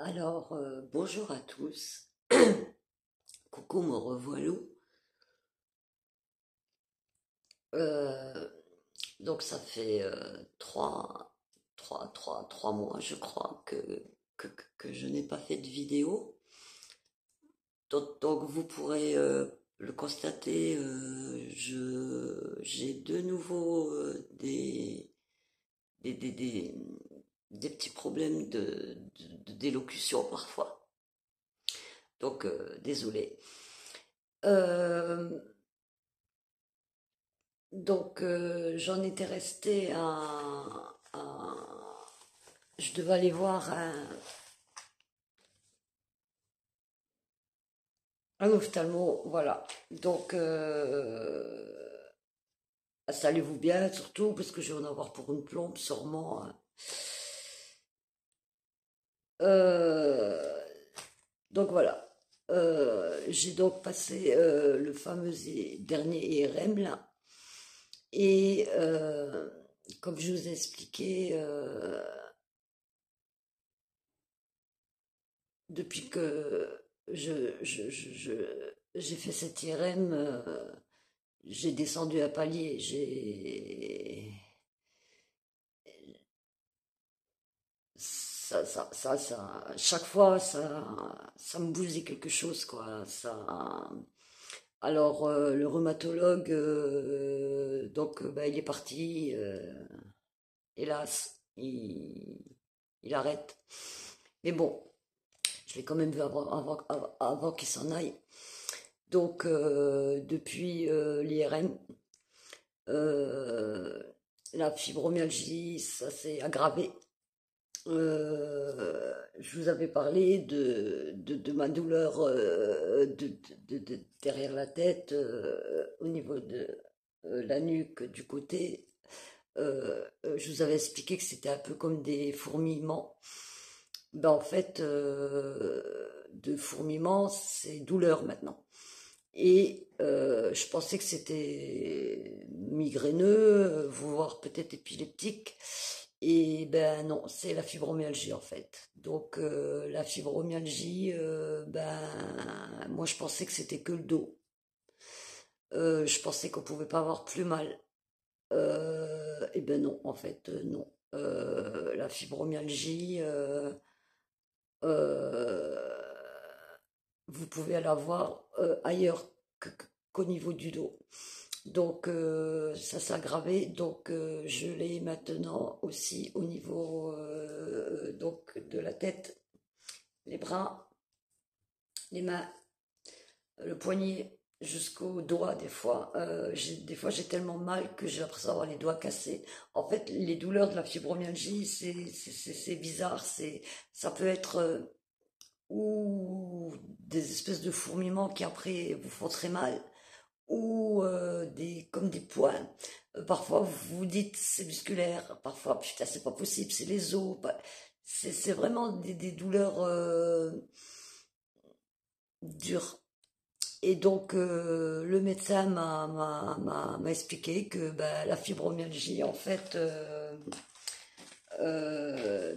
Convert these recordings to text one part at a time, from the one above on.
Alors, bonjour à tous. Coucou, me revoilà. Euh, donc, ça fait trois mois, je crois, que je n'ai pas fait de vidéo. Donc, vous pourrez le constater, j'ai de nouveau des, des, des, des petits problèmes d'élocution parfois. Donc, désolé. Euh, J'en étais restée je devais aller voir un ophtalmo, voilà. Installez-vous bien, surtout parce que je vais en avoir pour une plombe, sûrement, hein. Euh, donc voilà. J'ai donc passé le fameux dernier IRM là. Et comme je vous ai expliqué, depuis que j'ai fait cet IRM, j'ai descendu un palier. Chaque fois, ça me bousille quelque chose, quoi. Alors, le rhumatologue, bah, il est parti, hélas, il arrête. Mais bon, je l'ai quand même vu avant qu'il s'en aille. Donc, depuis l'IRM, euh, la fibromyalgie, ça s'est aggravé. Je vous avais parlé de ma douleur derrière la tête, au niveau de la nuque du côté. Je vous avais expliqué que c'était un peu comme des fourmillements. Ben, en fait, de fourmillements, c'est douleur maintenant. Et je pensais que c'était migraineux, voire peut-être épileptique. Et ben non, c'est la fibromyalgie en fait. Donc la fibromyalgie, ben moi je pensais que c'était que le dos. Je pensais qu'on pouvait pas avoir plus mal. Et ben non, en fait non. La fibromyalgie, euh, vous pouvez l'avoir ailleurs qu'au niveau du dos. Donc ça s'est aggravé, donc je l'ai maintenant aussi au niveau donc de la tête, les bras, les mains, le poignet jusqu'aux doigts des fois. Des fois j'ai tellement mal que j'ai l'impression d'avoir les doigts cassés. En fait, les douleurs de la fibromyalgie, c'est bizarre, ça peut être ou des espèces de fourmillements qui après vous font très mal, ou comme des points. Parfois, vous vous dites c'est musculaire, parfois, putain, c'est pas possible, c'est les os. C'est vraiment des douleurs dures. Et donc, le médecin m'a expliqué que bah, la fibromyalgie, en fait,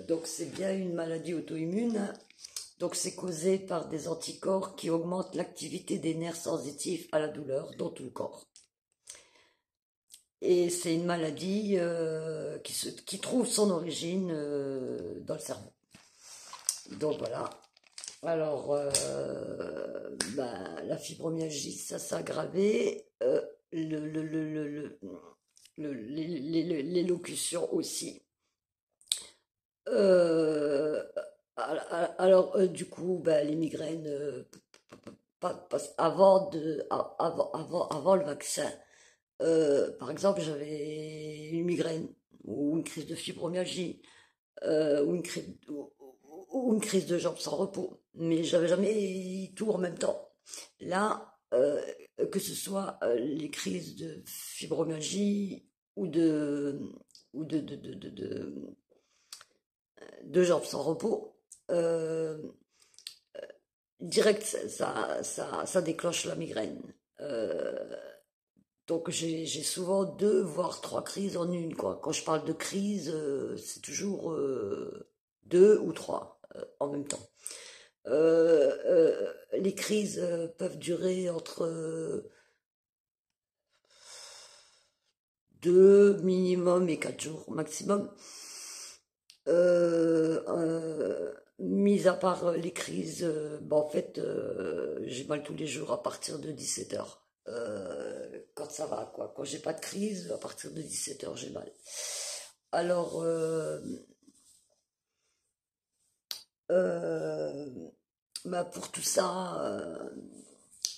donc c'est bien une maladie auto-immune. Donc, c'est causé par des anticorps qui augmentent l'activité des nerfs sensitifs à la douleur dans tout le corps. Et c'est une maladie qui trouve son origine dans le cerveau. Donc voilà. Alors, ben, la fibromyalgie, ça s'est aggravé. L'élocution aussi. Euh, alors, du coup, ben, les migraines, avant le vaccin, par exemple, j'avais une migraine ou une crise de fibromyalgie ou une crise de jambes sans repos, mais j'avais jamais tout en même temps. Là, que ce soit les crises de fibromyalgie ou de jambes sans repos, euh, direct, ça déclenche la migraine. Donc j'ai souvent deux, voire trois crises en une, quoi. Quand je parle de crise, c'est toujours deux ou trois. en même temps. Les crises peuvent durer entre 2 minimum et 4 jours maximum. Mis à part les crises, en fait, j'ai mal tous les jours à partir de 17h. Quand ça va, quoi. Quand j'ai pas de crise, à partir de 17h, j'ai mal. Alors, euh, pour tout ça,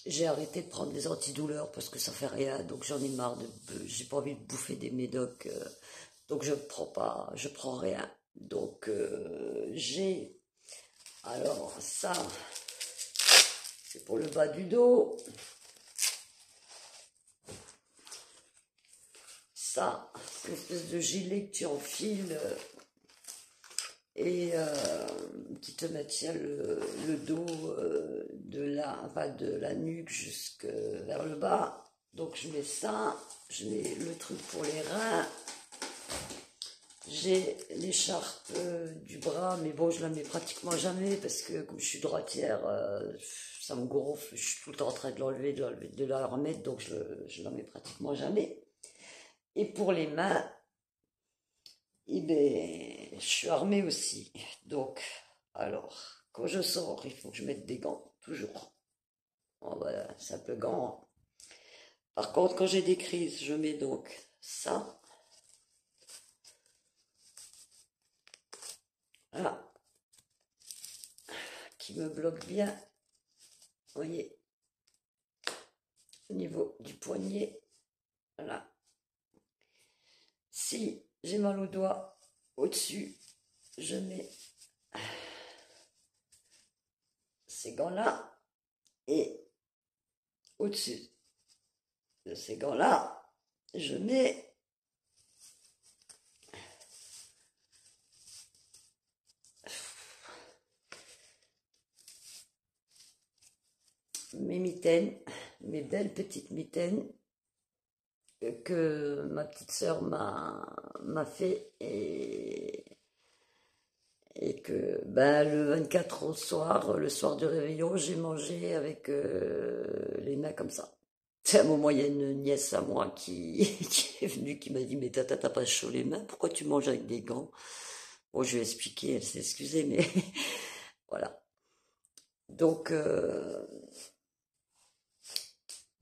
j'ai arrêté de prendre des antidouleurs parce que ça fait rien, donc j'en ai marre j'ai pas envie de bouffer des médocs, donc je prends rien. Donc j'ai, alors ça, c'est pour le bas du dos. Ça, c'est une espèce de gilet que tu enfiles et qui te maintient le dos de la nuque jusque vers le bas. Donc je mets ça, je mets le truc pour les reins. J'ai l'écharpe du bras, mais bon, je la mets pratiquement jamais parce que comme je suis droitière, ça me gonfle. Je suis tout le temps en train de l'enlever, de la remettre, donc je la mets pratiquement jamais. Et pour les mains, eh ben, je suis armée aussi. Donc, alors, quand je sors, il faut que je mette des gants, toujours. Bon, voilà, simple gants. Par contre, quand j'ai des crises, je mets donc ça. Voilà, qui me bloque bien. Vous voyez, au niveau du poignet. Voilà. Si j'ai mal au doigt, au-dessus, je mets ces gants-là. Et au-dessus de ces gants-là, je mets mes mitaines, mes belles petites mitaines que ma petite sœur m'a fait et que le 24 au soir, le soir du réveillon, j'ai mangé avec les mains comme ça. C'est à mon moyenne nièce à moi qui est venue, qui m'a dit mais tata t'as pas chaud les mains, pourquoi tu manges avec des gants? Bon, je lui ai expliqué, elle s'est excusée, mais voilà. Donc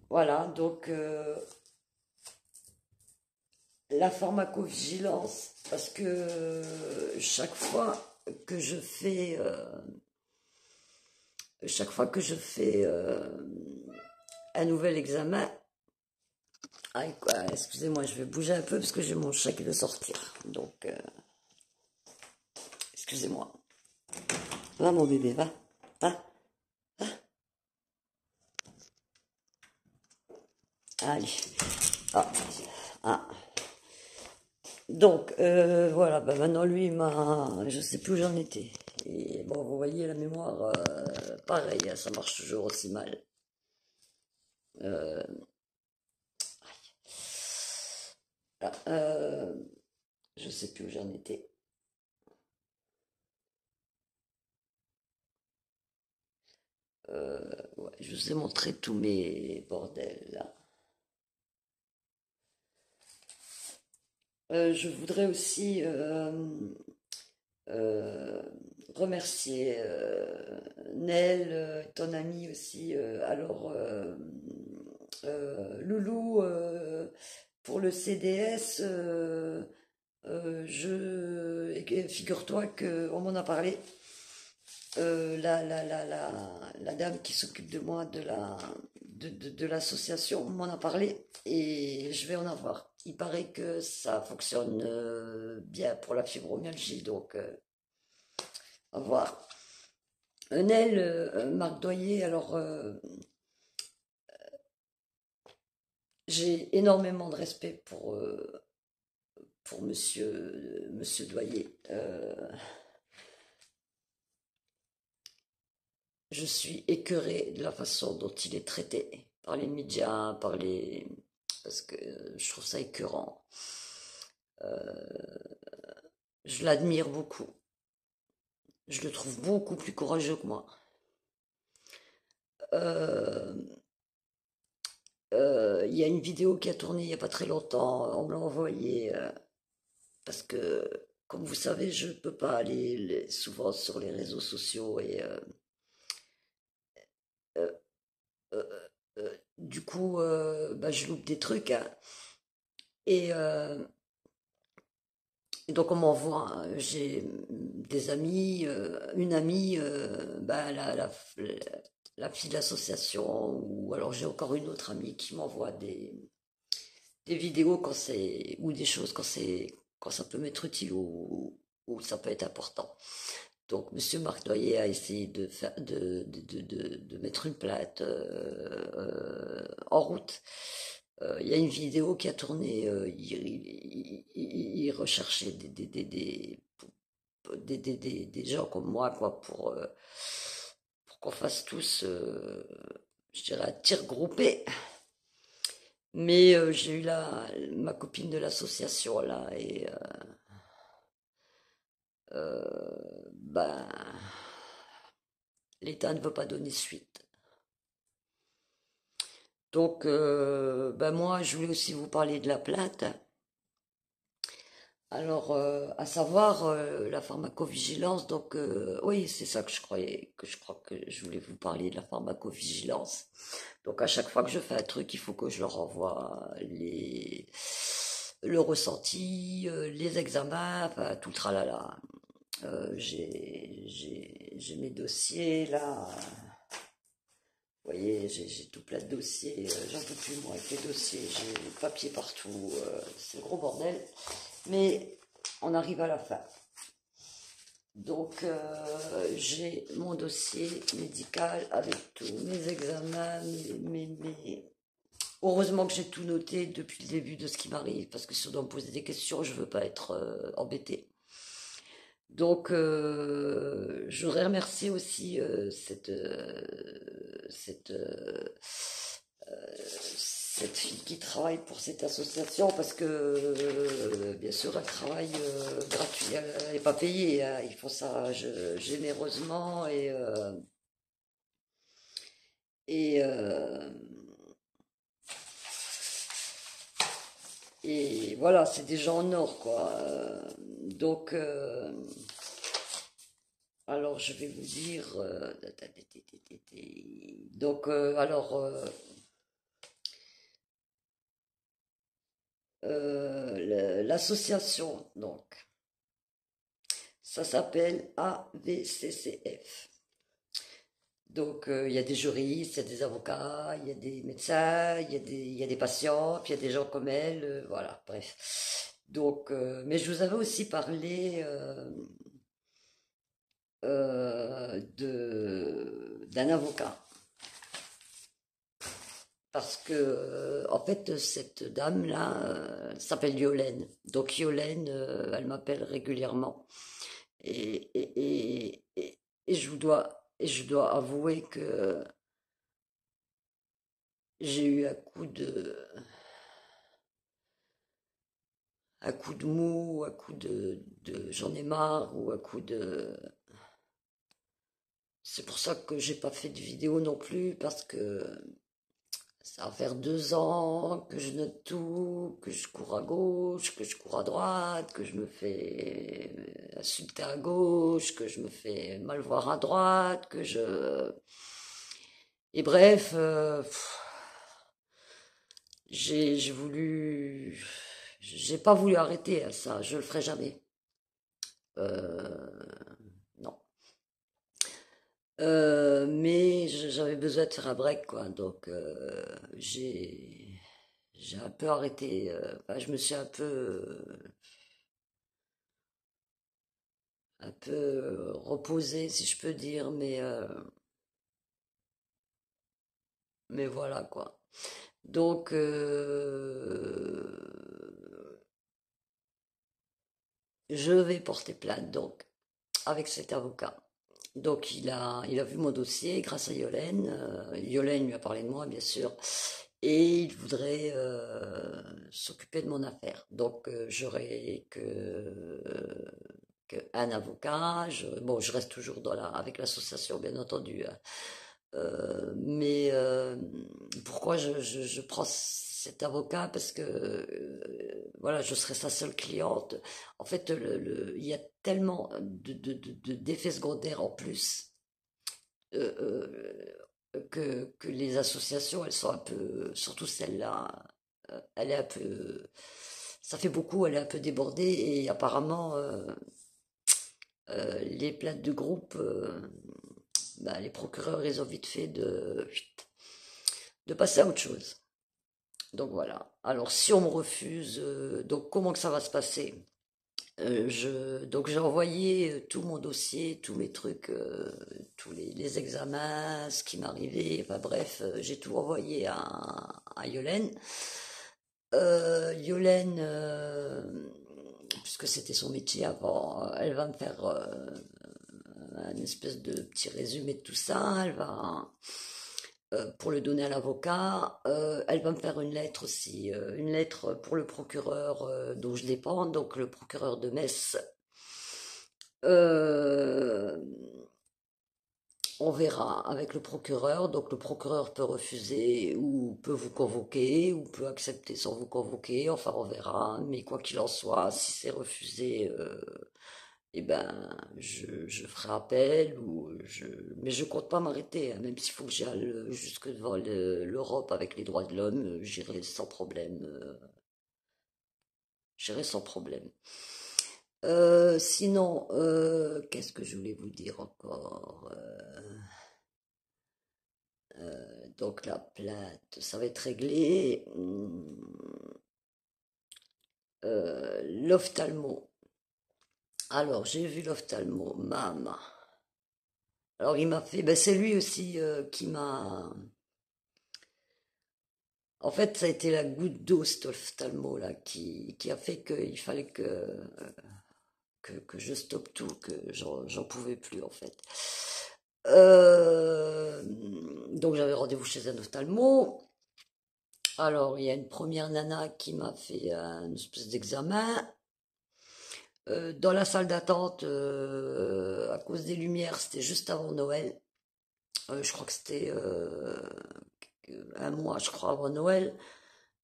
voilà, donc la pharmacovigilance, parce que chaque fois que je fais un nouvel examen, excusez-moi, je vais bouger un peu parce que j'ai mon chat qui veut sortir, donc excusez-moi. Va mon bébé, va, va, va. Allez, ah, ah. Donc, voilà, maintenant lui, je sais plus où j'en étais. Et bon, vous voyez, la mémoire, pareil, hein, ça marche toujours aussi mal. Euh, euh, je sais plus où j'en étais. Ouais, je vous ai montré tous mes bordels, là. Je voudrais aussi euh, remercier Nel, ton ami aussi. Loulou, pour le CDS, figure-toi qu'on m'en a parlé. La dame qui s'occupe de moi de l'association m'en a parlé et je vais en avoir. Il paraît que ça fonctionne bien pour la fibromyalgie, donc à voir. Nel, Marc Doyer, alors j'ai énormément de respect pour monsieur Doyer. Je suis écœurée de la façon dont il est traité par les médias, parce que je trouve ça écœurant. Je l'admire beaucoup. je le trouve beaucoup plus courageux que moi. Euh, il y a une vidéo qui a tourné il n'y a pas très longtemps, on me l'a envoyée, parce que, comme vous savez, je ne peux pas aller souvent sur les réseaux sociaux et euh, euh, du coup, bah, je loupe des trucs, hein. Et, et donc on m'envoie, hein, j'ai des amis, une amie, bah, la fille de l'association, ou alors j'ai encore une autre amie qui m'envoie des vidéos quand c'est, ou des choses quand ça peut m'être utile ou ça peut être important. Donc Monsieur Marc Noyer a essayé de faire, de mettre une plainte en route. Il y a une vidéo qui a tourné, il recherchait des gens comme moi, quoi, pour qu'on fasse tous, je dirais, un tir groupé. Mais j'ai eu ma copine de l'association là, et ben, l'État ne veut pas donner suite. Donc, ben moi, je voulais aussi vous parler de la plainte. Alors, à savoir la pharmacovigilance. Donc, oui, c'est ça que je croyais, que je crois que je voulais vous parler de la pharmacovigilance. Donc, à chaque fois que je fais un truc, il faut que je leur envoie le ressenti, les examens, enfin, tout le tralala. J'ai mes dossiers là. Vous voyez, j'ai tout plein de dossiers. J'en peux plus, moi, avec les dossiers. J'ai le papier partout. C'est le gros bordel. Mais on arrive à la fin. Donc, j'ai mon dossier médical avec tous mes examens, Heureusement que j'ai tout noté depuis le début de ce qui m'arrive, parce que si on doit me poser des questions, je veux pas être embêtée. Donc, je voudrais remercier aussi cette fille qui travaille pour cette association, parce que, bien sûr, elle travaille gratuit, elle n'est pas payée, hein. Ils font ça généreusement et, euh, et voilà, c'est des gens en or, quoi. Donc, alors, je vais vous dire. Donc, alors, l'association, donc, ça s'appelle AVCCF. Donc, il y a des juristes, il y a des avocats, il y a des médecins, il y a des patients, puis il y a des gens comme elle, voilà, bref. Donc, mais je vous avais aussi parlé d'un avocat. Parce que, en fait, cette dame-là s'appelle Yolène. Donc, Yolène, elle m'appelle régulièrement. Et, et je dois avouer que j'ai eu un coup de mou, un coup de j'en ai marre, ou un coup de. C'est pour ça que j'ai pas fait de vidéo non plus, parce que ça va faire 2 ans que je note tout, que je cours à gauche, que je cours à droite, que je me fais insulter à gauche, que je me fais mal voir à droite, que je. Et bref, j'ai voulu. J'ai pas voulu arrêter hein, ça, je le ferai jamais. Non. Mais j'avais besoin de faire un break, quoi. Donc, j'ai un peu arrêté. Enfin, je me suis un peu reposé, si je peux dire. Mais voilà, quoi. Donc, je vais porter plainte, donc, avec cet avocat. Donc il a vu mon dossier grâce à Yolène. Yolène lui a parlé de moi, bien sûr. Et il voudrait s'occuper de mon affaire. Donc j'aurai un avocat. Bon, je reste toujours avec l'association, bien entendu, hein. Mais pourquoi je prends cet avocat? Parce que voilà, je serai sa seule cliente. En fait, il y a tellement d'effets secondaires en plus que les associations, elles sont un peu, surtout celle-là, elle est un peu, ça fait beaucoup, elle est un peu débordée et apparemment les plaintes de groupe, bah, les procureurs, ils ont vite fait de passer à autre chose. Donc voilà. Alors si on me refuse, donc comment que ça va se passer? Donc j'ai envoyé tout mon dossier, tous mes trucs, tous les examens, ce qui m'arrivait, enfin bref, j'ai tout envoyé à Yolène. Yolène, puisque c'était son métier avant, elle va me faire un espèce de petit résumé de tout ça. Elle va, pour le donner à l'avocat, elle va me faire une lettre aussi, une lettre pour le procureur dont je dépends, donc le procureur de Metz. Euh, on verra avec le procureur. Donc le procureur peut refuser ou peut vous convoquer ou peut accepter sans vous convoquer. Enfin, on verra. Mais quoi qu'il en soit, si c'est refusé, eh ben, je ferai appel mais je compte pas m'arrêter, hein. Même s'il faut que j'aille jusque devant l'Europe avec les droits de l'homme, j'irai sans problème. J'irai sans problème. Sinon, qu'est-ce que je voulais vous dire encore? Donc la plainte, ça va être réglé. L'ophtalmo. Alors, j'ai vu l'ophtalmo, maman. Alors, il m'a fait, ben, c'est lui aussi qui m'a. En fait, ça a été la goutte d'eau, cet ophtalmo là, qui a fait qu'il fallait que je stoppe tout, que j'en pouvais plus en fait. Euh, donc j'avais rendez-vous chez un ophtalmo. Alors, il y a une première nana qui m'a fait un espèce d'examen. Dans la salle d'attente, à cause des lumières, c'était juste avant Noël. Je crois que c'était un mois, je crois, avant Noël.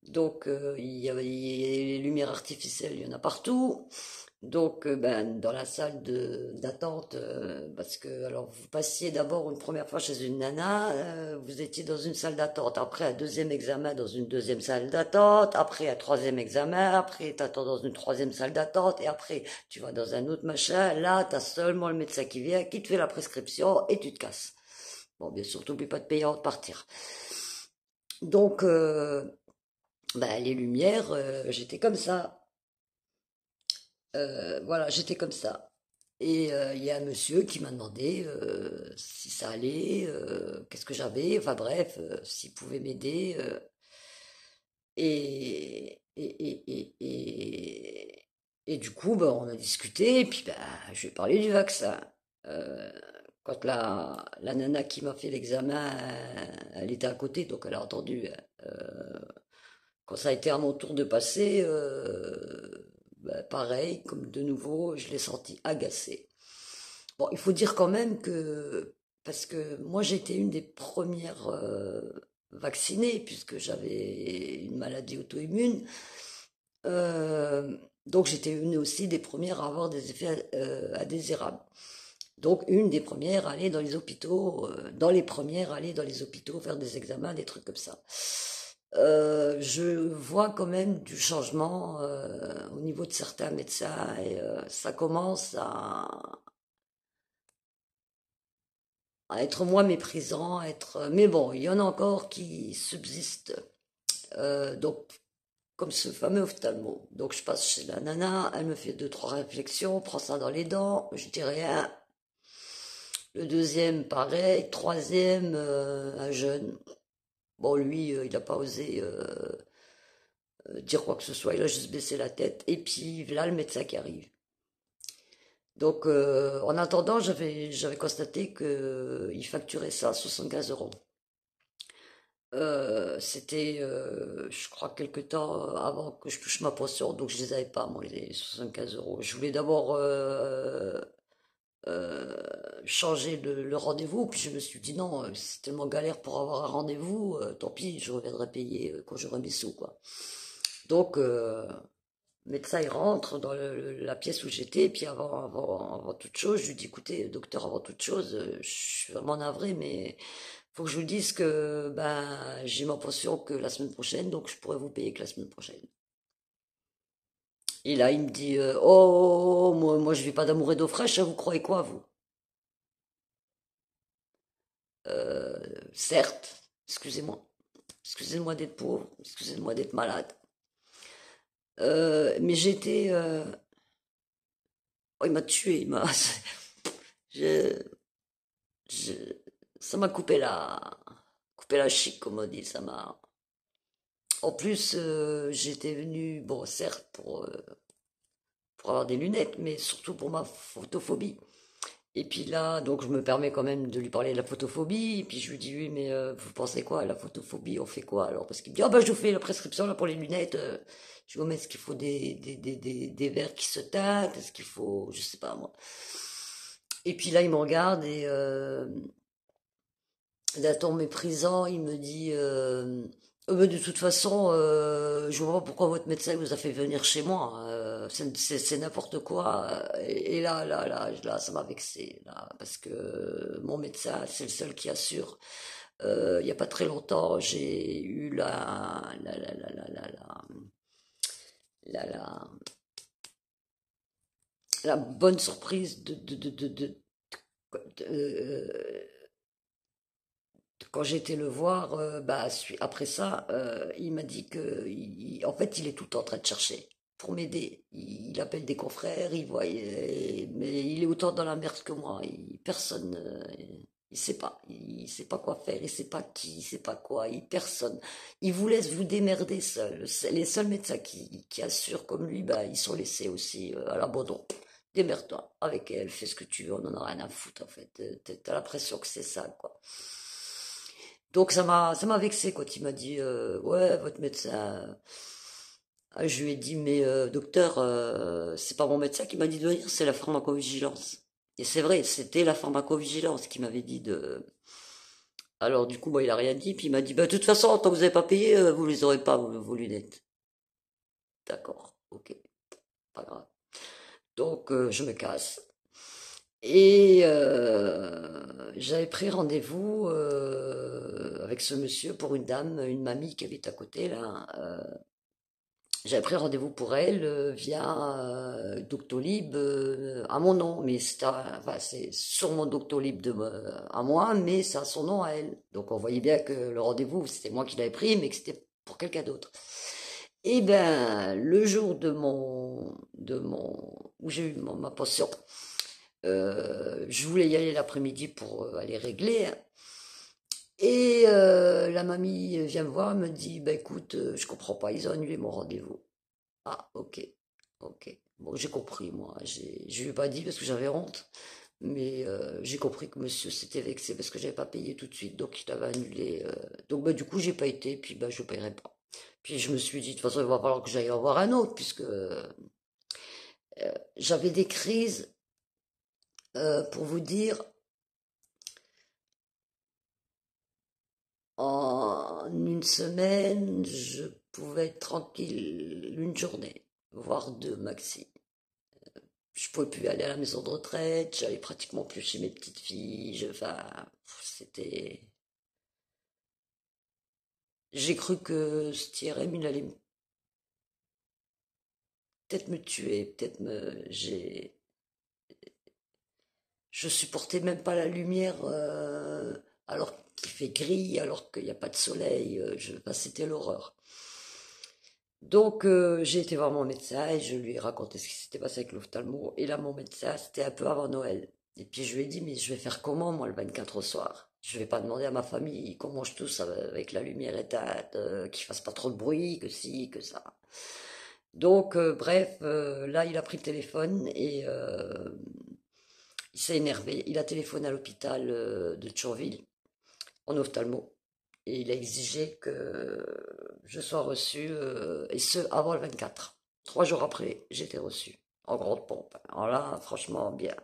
Donc, les lumières artificielles, il y en a partout. Donc, ben, dans la salle d'attente, parce que, alors, vous passiez d'abord une première fois chez une nana, vous étiez dans une salle d'attente. Après, un deuxième examen dans une deuxième salle d'attente. Après, un troisième examen. Après, t'attends dans une troisième salle d'attente. Et après, tu vas dans un autre machin. Là, t'as seulement le médecin qui vient, qui te fait la prescription et tu te casses. Bon, bien sûr, t'oublies pas de payer avant de partir. Donc, ben, les lumières, j'étais comme ça. Voilà, j'étais comme ça. Et il y a un monsieur qui m'a demandé si ça allait, qu'est-ce que j'avais, enfin bref, s'il pouvait m'aider. Et du coup, bah, on a discuté, et puis bah, je lui ai parlé du vaccin. Euh, Quand la nana qui m'a fait l'examen, elle était à côté, donc elle a entendu. Quand ça a été à mon tour de passer, bah, pareil, comme de nouveau, je l'ai senti agacé. Bon, il faut dire quand même que, parce que moi j'étais une des premières vaccinées, puisque j'avais une maladie auto-immune, donc j'étais une aussi des premières à avoir des effets indésirables. Donc une des premières à aller dans les hôpitaux, dans les premières à aller dans les hôpitaux faire des examens, des trucs comme ça. Je vois quand même du changement au niveau de certains médecins et ça commence à être moins méprisant, à être. Mais bon, il y en a encore qui subsistent. Donc, comme ce fameux ophtalmo. Donc, je passe chez la nana, elle me fait deux, trois réflexions, prend ça dans les dents, je dis rien. Le deuxième, pareil. Troisième, un jeune. Bon, lui, il n'a pas osé dire quoi que ce soit, il a juste baissé la tête. Et puis, là, le médecin qui arrive. Donc, en attendant, j'avais constaté qu'il facturait ça 75 euros. C'était, je crois, quelque temps avant que je touche ma pension, donc je les avais pas, moi, les 75 euros. Je voulais d'abord euh, changer le rendez-vous, puis je me suis dit non, c'est tellement galère pour avoir un rendez-vous, tant pis, je reviendrai payer quand j'aurai mes sous, quoi. Donc, le médecin, il rentre dans la pièce où j'étais, et puis avant toute chose, je lui dis, écoutez, docteur, avant toute chose, je suis vraiment navré, mais faut que je vous dise que ben j'ai ma pension que la semaine prochaine, donc je pourrais vous payer que la semaine prochaine. Et là, il me dit, oh, moi je vis pas d'amour et d'eau fraîche, hein, vous croyez quoi, vous? Euh, certes, excusez-moi. Excusez-moi d'être pauvre, excusez-moi d'être malade. Mais j'étais... oh, il m'a tué, il m'a... je- je- ça m'a coupé la chic, comme on dit, ça m'a... En plus, j'étais venu, bon, certes, pour avoir des lunettes, mais surtout pour ma photophobie. Et puis là, donc je me permets quand même de lui parler de la photophobie. Et puis je lui dis, oui, mais vous pensez quoi, la photophobie, on fait quoi alors? Parce qu'il me dit, ah bah je vous fais la prescription là pour les lunettes. Je lui dis, mais est-ce qu'il faut des verres qui se tâtent? Est-ce qu'il faut, je sais pas moi. Et puis là, il me regarde et d'un ton méprisant, il me dit, mais de toute façon, je vois pas pourquoi votre médecin vous a fait venir chez moi. C'est n'importe quoi. Et là, ça m'a vexé, là, parce que mon médecin, c'est le seul qui assure. Il y a pas très longtemps, j'ai eu la, la, la bonne surprise de, quand j'ai été le voir, bah, après ça, il m'a dit que, en fait, il est tout le temps en train de chercher pour m'aider. Il appelle des confrères, il voit, mais il est autant dans la merde que moi. Personne, il sait pas quoi faire, il sait pas qui, il sait pas quoi, personne. Il vous laisse vous démerder seul. Les seuls médecins qui assurent comme lui, bah, ils sont laissés aussi à l'abandon. Démerde-toi avec elle, fais ce que tu veux, on en a rien à foutre en fait. T'as l'impression que c'est ça, quoi. Donc ça m'a vexé quand il m'a dit ouais votre médecin. Ah, je lui ai dit mais docteur c'est pas mon médecin qui m'a dit de venir, c'est la pharmacovigilance. Et c'est vrai, c'était la pharmacovigilance qui m'avait dit de. Alors du coup moi il a rien dit puis il m'a dit bah de toute façon tant que vous n'avez pas payé vous les aurez pas vos lunettes. D'accord, ok, pas grave. Donc je me casse. Et j'avais pris rendez-vous avec ce monsieur pour une dame, une mamie qui habite à côté là. J'avais pris rendez-vous pour elle via Doctolib à mon nom, mais enfin, c'est sur mon Doctolib à moi, mais c'est à son nom à elle. Donc on voyait bien que le rendez-vous c'était moi qui l'avais pris, mais que c'était pour quelqu'un d'autre. Et ben le jour où j'ai eu ma pension, je voulais y aller l'après-midi pour aller régler, hein. Et la mamie vient me voir, me dit, bah écoute, je comprends pas, ils ont annulé mon rendez-vous. Ah, ok, ok. Bon, j'ai compris, moi. Je lui ai pas dit parce que j'avais honte, mais j'ai compris que monsieur s'était vexé parce que j'avais pas payé tout de suite, donc il avait annulé. Donc bah du coup, j'ai pas été, puis bah je paierai pas. Puis je me suis dit, de toute façon, il va falloir que j'aille en voir un autre, puisque j'avais des crises, pour vous dire, en une semaine, je pouvais être tranquille une journée, voire deux maxi. Je pouvais plus aller à la maison de retraite, j'allais pratiquement plus chez mes petites filles, enfin, c'était... J'ai cru que ce TRM, il allait peut-être me tuer, peut-être me... Je supportais même pas la lumière, alors qu'il fait gris, alors qu'il n'y a pas de soleil, enfin, c'était l'horreur. Donc j'ai été voir mon médecin et je lui ai raconté ce qui s'était passé avec l'ophtalmo. Et là, mon médecin, c'était un peu avant Noël. Et puis je lui ai dit, mais je vais faire comment, moi, le 24 au soir? Je vais pas demander à ma famille qu'on mange tous avec la lumière éteinte, qu'ils fassent pas trop de bruit, que si, que ça. Donc, bref, là, il a pris le téléphone et il s'est énervé. Il a téléphoné à l'hôpital de Thionville, en ophtalmo. et il a exigé que je sois reçue, et ce, avant le 24. 3 jours après, j'étais reçue, en grande pompe. Alors là, franchement, bien.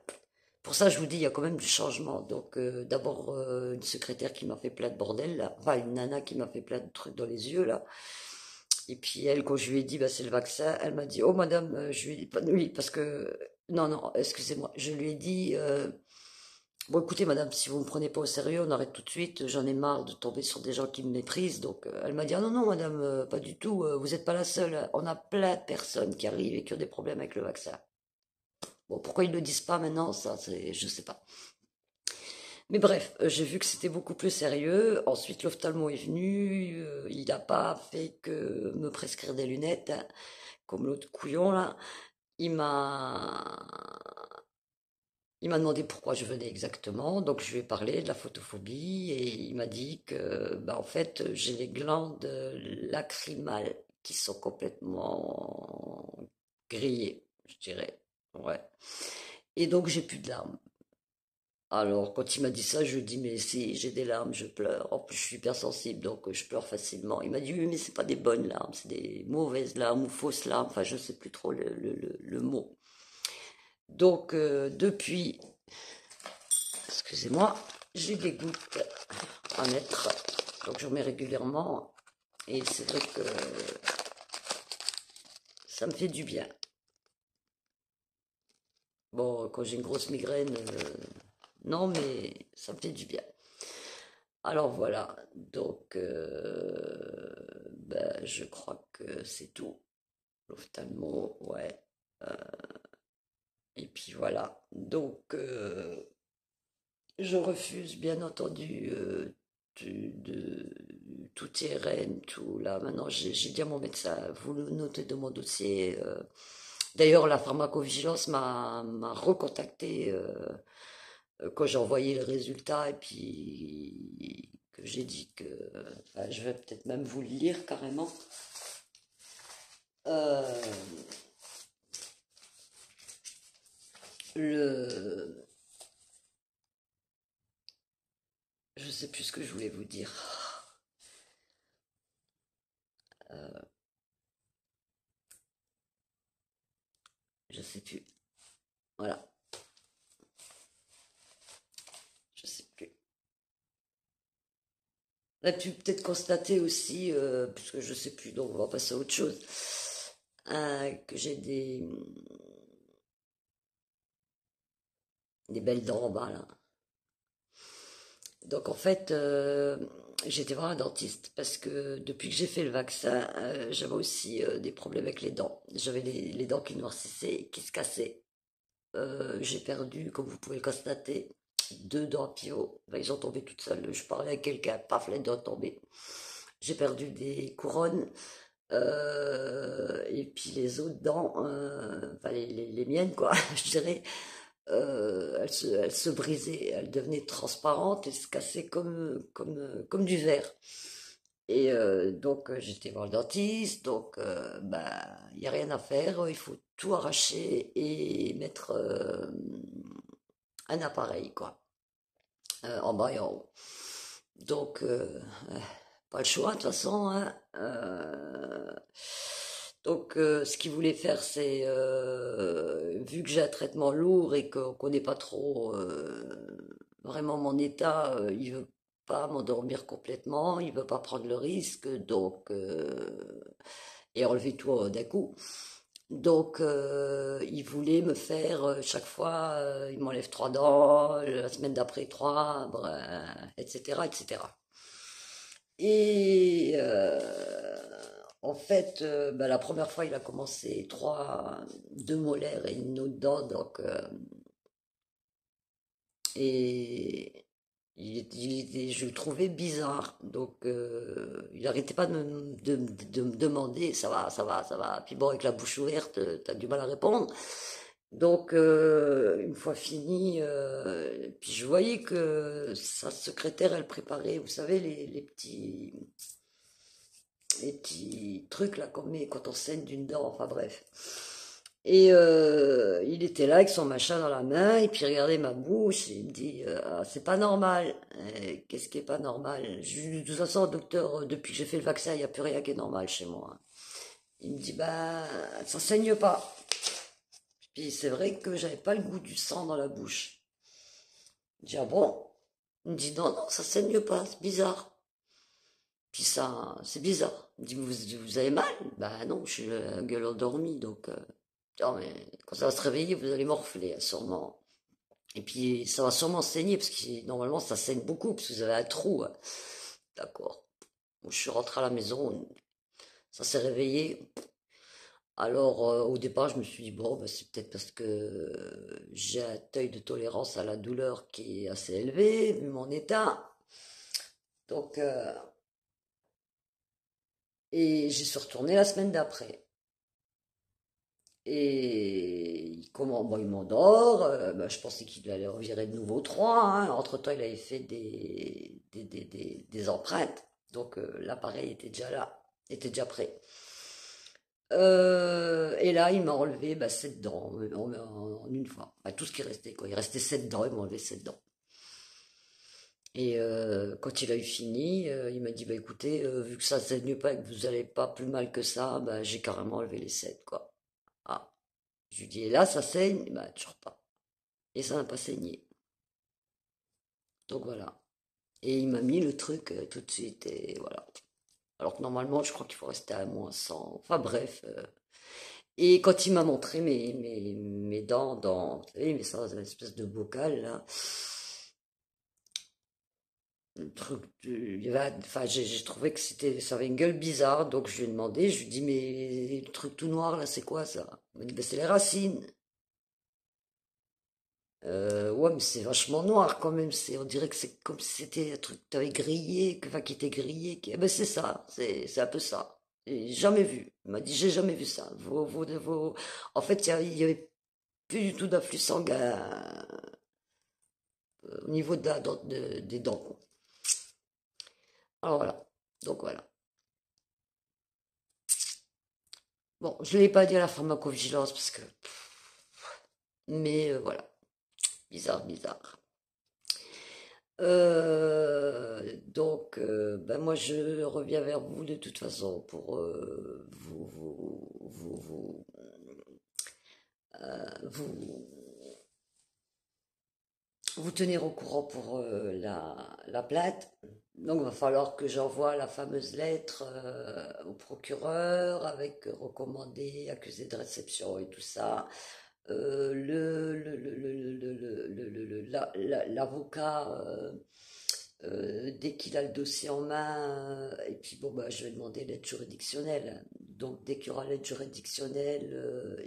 Pour ça, je vous dis, il y a quand même du changement. Donc, d'abord, une secrétaire qui m'a fait plein de bordel, là. Enfin, une nana qui m'a fait plein de trucs dans les yeux, là. Et puis, elle, quand je lui ai dit, bah, c'est le vaccin, elle m'a dit, oh, madame, je lui ai dit, oui, parce que, non, non, excusez-moi, je lui ai dit, bon, écoutez, madame, si vous me prenez pas au sérieux, on arrête tout de suite. J'en ai marre de tomber sur des gens qui me méprisent. Donc, elle m'a dit, ah non, non, madame, pas du tout. Vous n'êtes pas la seule. On a plein de personnes qui arrivent et qui ont des problèmes avec le vaccin. Bon, pourquoi ils ne le disent pas maintenant, ça, c'est, je sais pas. Mais bref, j'ai vu que c'était beaucoup plus sérieux. Ensuite, l'ophtalmo est venu. Il n'a pas fait que me prescrire des lunettes, hein, comme l'autre couillon là. Il m'a Il m'a demandé pourquoi je venais exactement, donc je lui ai parlé de la photophobie et il m'a dit que, bah, en fait, j'ai les glandes lacrymales qui sont complètement grillées, je dirais. Ouais. Et donc j'ai plus de larmes. Alors quand il m'a dit ça, je lui ai dit mais si j'ai des larmes, je pleure. En plus je suis hypersensible donc je pleure facilement. Il m'a dit oui mais c'est pas des bonnes larmes, c'est des mauvaises larmes ou fausses larmes. Enfin je sais plus trop le mot. Donc depuis excusez-moi, j'ai des gouttes à mettre, donc j'en mets régulièrement, et c'est vrai que ça me fait du bien. Bon, quand j'ai une grosse migraine, non, mais ça me fait du bien. Alors voilà, donc ben, je crois que c'est tout. L'ophtalmo, ouais. Euh, et puis voilà, donc je refuse bien entendu tout IRM, tout là. Maintenant, j'ai dit à mon médecin, vous le notez de mon dossier. D'ailleurs, la pharmacovigilance m'a recontacté quand j'ai envoyé le résultat et puis que j'ai dit que, enfin, je vais peut-être même vous le lire carrément. Euh, le, je sais plus ce que je voulais vous dire. Je sais plus. Voilà, je sais plus. On a pu peut-être constater aussi, puisque je sais plus, donc on va passer à autre chose, que j'ai des belles dents en bas là. Donc en fait, j'étais voir un dentiste parce que depuis que j'ai fait le vaccin, j'avais aussi des problèmes avec les dents. J'avais les dents qui noircissaient, qui se cassaient. J'ai perdu, comme vous pouvez le constater, 2 dents pivot. Ben, ils ont tombé toutes seules. Je parlais à quelqu'un, paf, les dents tombées. J'ai perdu des couronnes. Et puis les autres dents, enfin les miennes quoi, je dirais, elles se brisaient, elles devenaient transparentes et se cassaient comme du verre. Et donc j'étais voir le dentiste, donc bah il n'y a rien à faire, il faut tout arracher et mettre un appareil quoi, en bas et en haut. Donc pas le choix de toute façon, hein. Donc, ce qu'il voulait faire, c'est, vu que j'ai un traitement lourd et qu'on connaît pas trop vraiment mon état, il veut pas m'endormir complètement, il veut pas prendre le risque, donc et enlever tout d'un coup. Donc, il voulait me faire chaque fois, il m'enlève 3 dents, la semaine d'après 3, etc., etc. Et en fait, bah, la première fois, il a commencé 2 molaires et une autre dent, donc et je le trouvais bizarre. Donc il arrêtait pas de me demander, ça va, ça va, ça va. Puis bon, avec la bouche ouverte, t'as du mal à répondre. Donc une fois fini, puis je voyais que sa secrétaire, elle préparait, vous savez, les petits trucs là qu'on met quand on saigne d'une dent, enfin bref. Et il était là avec son machin dans la main, et puis il regardait ma bouche, et il me dit, ah, c'est pas normal. Qu'est-ce qui est pas normal? De toute façon, docteur, depuis que j'ai fait le vaccin, il n'y a plus rien qui est normal chez moi. Il me dit, bah, ça saigne pas. Puis c'est vrai que j'avais pas le goût du sang dans la bouche. Je dis, ah bon? Il me dit, non, non, ça saigne pas, c'est bizarre. Puis ça, c'est bizarre. Il me dit, vous avez mal? Bah non, je suis la gueule endormie, donc, non, mais quand ça va se réveiller, vous allez morfler, sûrement. Et puis, ça va sûrement saigner, parce que normalement, ça saigne beaucoup, parce que vous avez un trou, hein. D'accord. Bon, je suis rentré à la maison, ça s'est réveillé. Alors, au départ, je me suis dit, bon, bah, c'est peut-être parce que j'ai un teuil de tolérance à la douleur qui est assez élevé, vu mon état. Donc, et j'y suis retourné la semaine d'après. Et comment, bon, il m'endort. Bah, je pensais qu'il allait revirer de nouveau 3, hein. Entre-temps, il avait fait des empreintes. Donc, l'appareil était déjà là, était déjà prêt. Et là, il m'a enlevé bah, 7 dents en une fois. Bah, tout ce qui restait, quoi. Il restait 7 dents, il m'a enlevé 7 dents. Et quand il a eu fini, il m'a dit, bah écoutez, vu que ça saigne pas et que vous allez pas plus mal que ça, bah j'ai carrément enlevé les 7 quoi. Ah, je lui dis, et là, ça saigne? Bah toujours pas. Et ça n'a pas saigné. Donc voilà. Et il m'a mis le truc tout de suite, et voilà. Alors que normalement, je crois qu'il faut rester à -100. Enfin bref. Et quand il m'a montré mes dents dans, vous savez, mais ça, dans une espèce de bocal, là, le truc, il y avait, enfin, j'ai trouvé que ça avait une gueule bizarre, donc je lui ai demandé, je lui ai dit, mais le truc tout noir, là, c'est quoi ça? Il m'a dit, ben, c'est les racines. Ouais, mais c'est vachement noir quand même, on dirait que c'est comme si c'était un truc que t'avais grillé, enfin, qui était grillé, ben c'est ça, c'est un peu ça. J'ai jamais vu. Il m'a dit, j'ai jamais vu ça. En fait, il y avait plus du tout d'afflux sanguin au niveau des dents, quoi. Alors voilà. Donc voilà. Bon, je ne l'ai pas dit à la pharmacovigilance parce que. Mais voilà. Bizarre, bizarre. Donc, ben moi, je reviens vers vous de toute façon pour vous, vous tenir au courant pour la plainte. Donc, il va falloir que j'envoie la fameuse lettre au procureur avec recommandé, accusé de réception et tout ça. L'avocat, dès qu'il a le dossier en main, et puis bon, bah, je vais demander l'aide juridictionnelle. Donc, dès qu'il y aura l'aide juridictionnelle,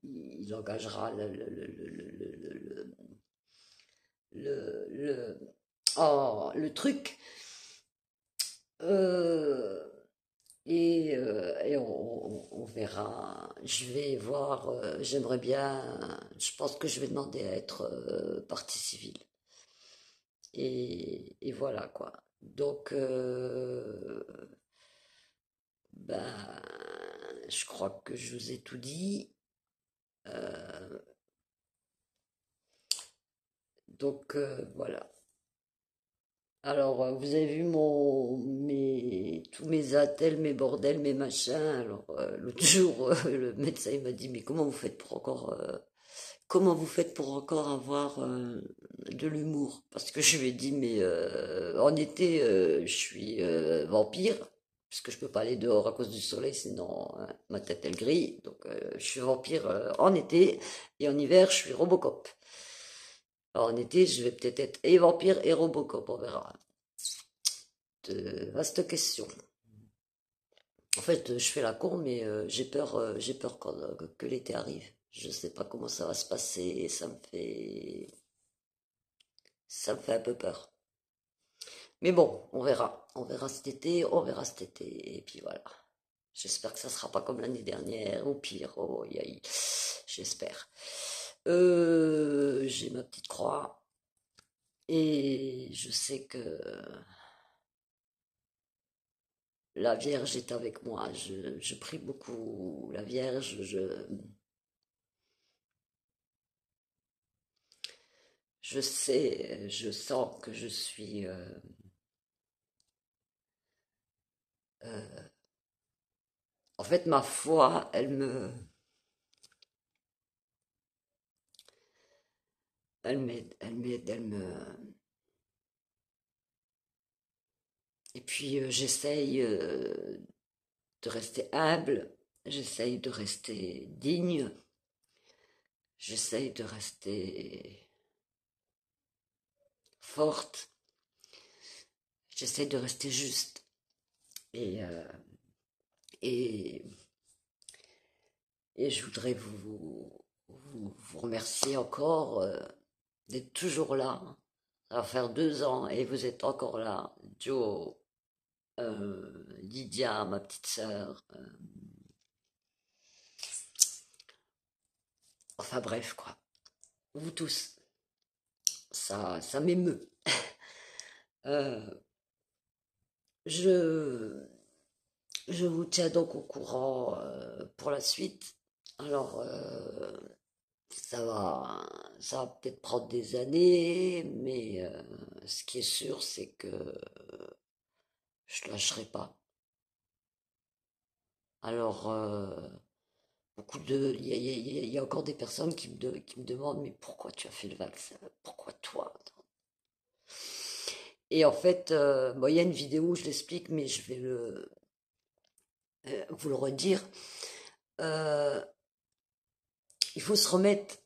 il engagera le, oh, le truc. Euh, et on verra. Je vais voir. J'aimerais bien. Je pense que je vais demander à être partie civile. Et voilà quoi. Donc, ben, je crois que je vous ai tout dit. Euh, donc, voilà. Alors, vous avez vu tous mes attelles, mes bordels, mes machins. Alors, l'autre jour, le médecin il m'a dit, mais comment vous faites pour encore avoir de l'humour? Parce que je lui ai dit, mais en été, je suis vampire, puisque je peux pas aller dehors à cause du soleil, sinon hein, ma tête elle grille. Donc, je suis vampire en été, et en hiver, je suis Robocop. Alors, en été, je vais peut-être être et vampire et Robocop, on verra. Vaste question. En fait, je fais la con, mais j'ai peur que l'été arrive. Je sais pas comment ça va se passer, et ça me fait un peu peur. Mais bon, on verra. On verra cet été, on verra cet été. Et puis voilà. J'espère que ça sera pas comme l'année dernière, ou pire. Oh, j'espère. J'ai ma petite croix. Et je sais que la Vierge est avec moi. Je prie beaucoup la Vierge. je sais, je sens que je suis... en fait, ma foi, elle m'aide, elle me... Et puis, j'essaye de rester humble, j'essaye de rester digne, j'essaye de rester forte, j'essaye de rester juste. Et, euh, et, et je voudrais vous remercier encore d'être toujours là. Ça va faire 2 ans et vous êtes encore là. Joe, Lydia, ma petite sœur. Enfin bref, quoi. Vous tous. Ça m'émeut. Euh, je, je vous tiens donc au courant pour la suite. Alors, ça va peut-être prendre des années, mais ce qui est sûr, c'est que je lâcherai pas. Alors, il y a encore des personnes qui me demandent, mais pourquoi tu as fait le vaccin? Pourquoi toi? Et en fait, bon, il y a une vidéo où je l'explique, mais je vais vous le redire. Euh, il faut se remettre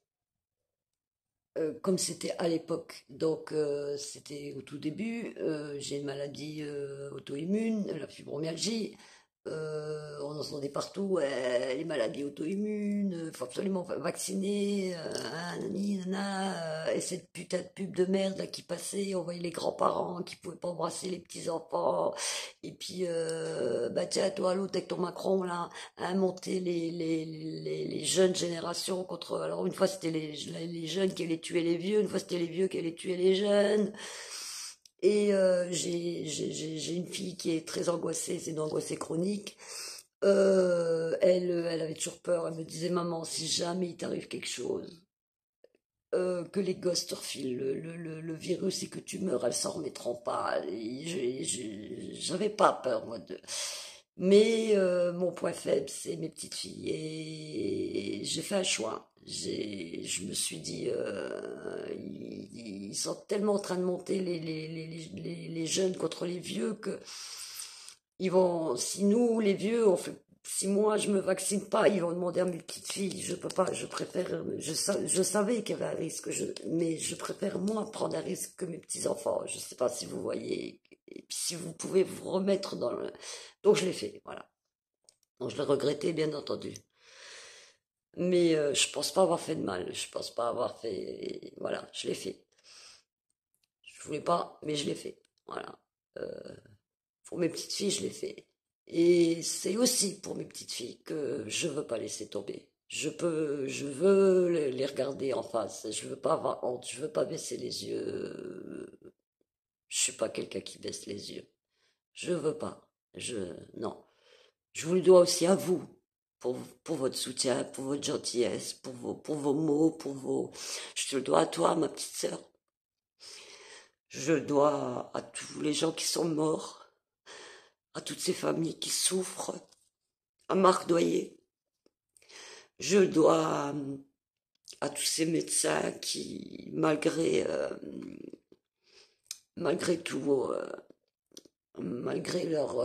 comme c'était à l'époque. Donc, c'était au tout début. J'ai une maladie auto-immune, la fibromyalgie. On entendait partout, ouais, les maladies auto-immunes, faut absolument vacciner, nani, nana, et cette putain de pub de merde là qui passait, on voyait les grands-parents qui pouvaient pas embrasser les petits-enfants, et puis, bah tiens, toi, l'autre avec ton Macron là, monter les jeunes générations contre, alors une fois c'était les jeunes qui allaient tuer les vieux, une fois c'était les vieux qui allaient tuer les jeunes, et j'ai une fille qui est très angoissée, c'est une angoissée chronique. Elle avait toujours peur, elle me disait, maman, si jamais il t'arrive quelque chose, que les gosses te refilent le virus et que tu meurs, elles s'en remettront pas. J'avais pas peur, moi, de... Mais mon point faible, c'est mes petites filles. Et j'ai fait un choix. Je me suis dit, ils sont tellement en train de monter les jeunes contre les vieux que ils vont, si nous, les vieux, si moi je me vaccine pas, ils vont demander à mes petites filles. Je peux pas, je préfère, je savais qu'il y avait un risque, mais je préfère moi prendre un risque que mes petits enfants. Je sais pas si vous voyez, et puis si vous pouvez vous remettre dans le, donc je l'ai fait, voilà. Donc je l'ai regretté, bien entendu. Mais je pense pas avoir fait de mal. Je pense pas avoir fait, voilà, je l'ai fait. Je voulais pas, mais je l'ai fait. Voilà. Euh, pour mes petites filles, je l'ai fait. Et c'est aussi pour mes petites filles que je veux pas laisser tomber. Je veux les regarder en face. Je veux pas avoir honte. Je veux pas baisser les yeux. Je suis pas quelqu'un qui baisse les yeux. Je veux pas. Non. Je vous le dois aussi à vous. Pour votre soutien, pour votre gentillesse, pour vos mots, je te le dois à toi, ma petite sœur. Je le dois à tous les gens qui sont morts, à toutes ces familles qui souffrent, à Marc Doyer. Je le dois à tous ces médecins qui, malgré tout, malgré leur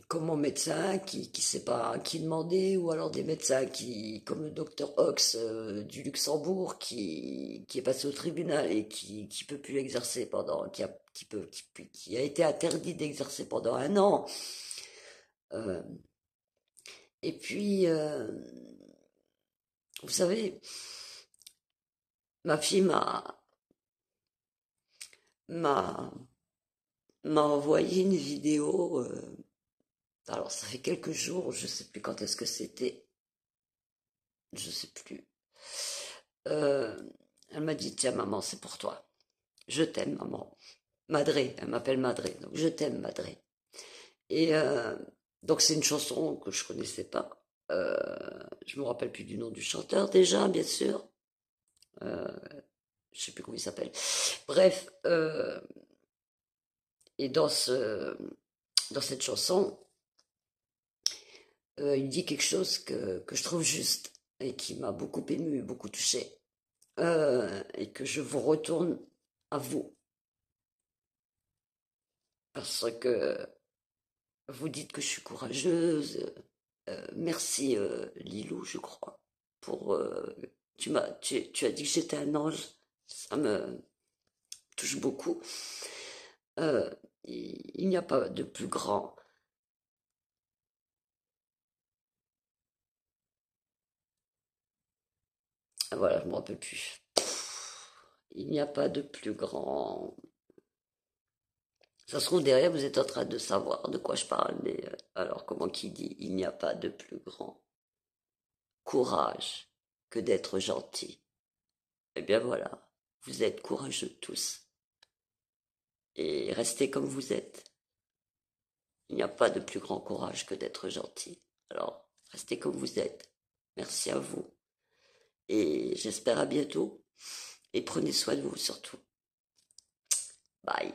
comme mon médecin qui sait pas qui demander, ou alors des médecins qui, comme le docteur Ox du Luxembourg, qui est passé au tribunal et qui peut plus exercer pendant, qui a été interdit d'exercer pendant 1 an. Euh, et puis, vous savez, ma fille m'a m'a envoyé une vidéo. Alors, ça fait quelques jours, je sais plus quand est-ce que c'était, je sais plus. Euh, Elle m'a dit, tiens maman, c'est pour toi. Je t'aime maman. Madré, elle m'appelle Madré, donc je t'aime Madré. Et donc c'est une chanson que je connaissais pas. Je me rappelle plus du nom du chanteur déjà, bien sûr. Euh, je sais plus comment il s'appelle. Bref, et dans cette chanson, il dit quelque chose que je trouve juste et qui m'a beaucoup ému, beaucoup touché, et que je vous retourne à vous, parce que vous dites que je suis courageuse. Merci Lilou, je crois, pour tu as dit que j'étais un ange, ça me touche beaucoup. Il n'y a pas de plus grand. Ah, voilà, je me rappelle plus. Il n'y a pas de plus grand. Ça se trouve derrière, vous êtes en train de savoir de quoi je parle, mais alors comment qui dit il n'y a pas de plus grand courage que d'être gentil. Eh bien voilà, vous êtes courageux tous et restez comme vous êtes. Il n'y a pas de plus grand courage que d'être gentil. Alors, restez comme vous êtes. Merci à vous et j'espère à bientôt et prenez soin de vous surtout. Bye.